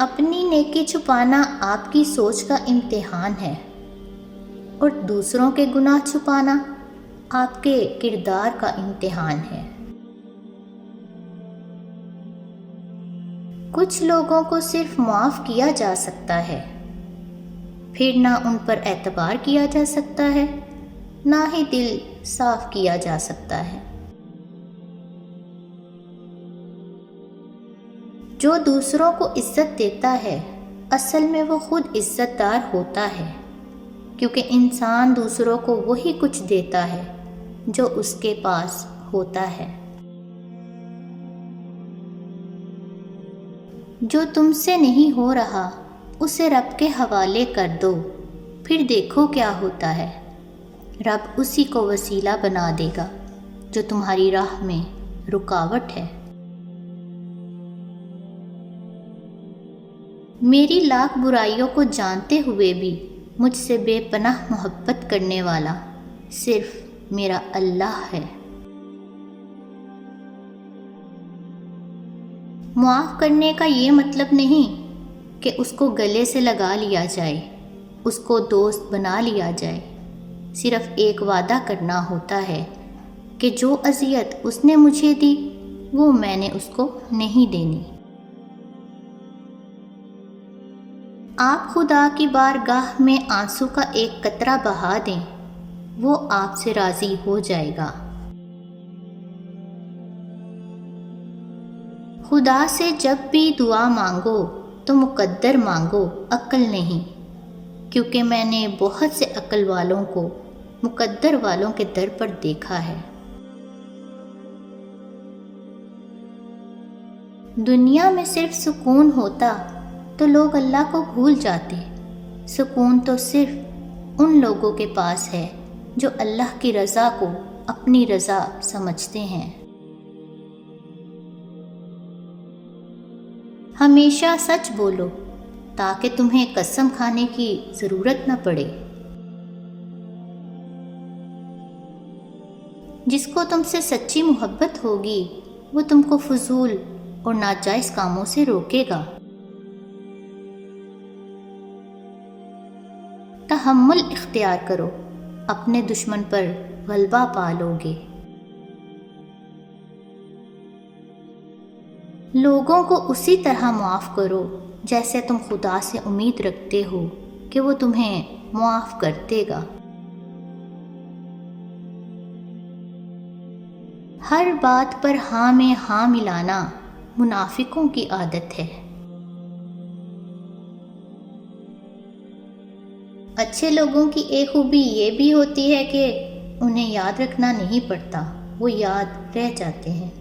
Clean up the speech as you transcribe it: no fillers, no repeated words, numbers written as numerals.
اپنی نیکی چھپانا آپ کی سوچ کا امتحان ہے اور دوسروں کے گناہ چھپانا آپ کے کردار کا امتحان ہے۔ کچھ لوگوں کو صرف معاف کیا جا سکتا ہے، پھر نہ ان پر اعتبار کیا جا سکتا ہے، نہ ہی دل صاف کیا جا سکتا ہے۔ جو دوسروں کو عزت دیتا ہے اصل میں وہ خود عزت دار ہوتا ہے، کیونکہ انسان دوسروں کو وہی کچھ دیتا ہے جو اس کے پاس ہوتا ہے۔ جو تم سے نہیں ہو رہا اسے رب کے حوالے کر دو، پھر دیکھو کیا ہوتا ہے۔ رب اسی کو وسیلہ بنا دے گا جو تمہاری راہ میں رکاوٹ ہے۔ میری لاکھ برائیوں کو جانتے ہوئے بھی مجھ سے بے پناہ محبت کرنے والا صرف میرا اللہ ہے۔ معاف کرنے کا یہ مطلب نہیں کہ اس کو گلے سے لگا لیا جائے، اس کو دوست بنا لیا جائے۔ صرف ایک وعدہ کرنا ہوتا ہے کہ جو اذیت اس نے مجھے دی وہ میں نے اس کو نہیں دینی۔ آپ خدا کی بارگاہ میں آنسو کا ایک قطرہ بہا دیں، وہ آپ سے راضی ہو جائے گا۔ خدا سے جب بھی دعا مانگو تو مقدر مانگو، عقل نہیں، کیونکہ میں نے بہت سے عقل والوں کو مقدر والوں کے در پر دیکھا ہے۔ دنیا میں صرف سکون ہوتا تو لوگ اللہ کو بھول جاتے۔ سکون تو صرف ان لوگوں کے پاس ہے جو اللہ کی رضا کو اپنی رضا سمجھتے ہیں۔ ہمیشہ سچ بولو تاکہ تمہیں قسم کھانے کی ضرورت نہ پڑے۔ جس کو تم سے سچی محبت ہوگی وہ تم کو فضول اور ناجائز کاموں سے روکے گا۔ تحمل اختیار کرو، اپنے دشمن پر غلبہ پا لو گے۔ لوگوں کو اسی طرح معاف کرو جیسے تم خدا سے امید رکھتے ہو کہ وہ تمہیں معاف کر دے گا۔ ہر بات پر ہاں میں ہاں ملانا منافقوں کی عادت ہے۔ اچھے لوگوں کی ایک خوبی یہ بھی ہوتی ہے کہ انہیں یاد رکھنا نہیں پڑتا، وہ یاد رہ جاتے ہیں۔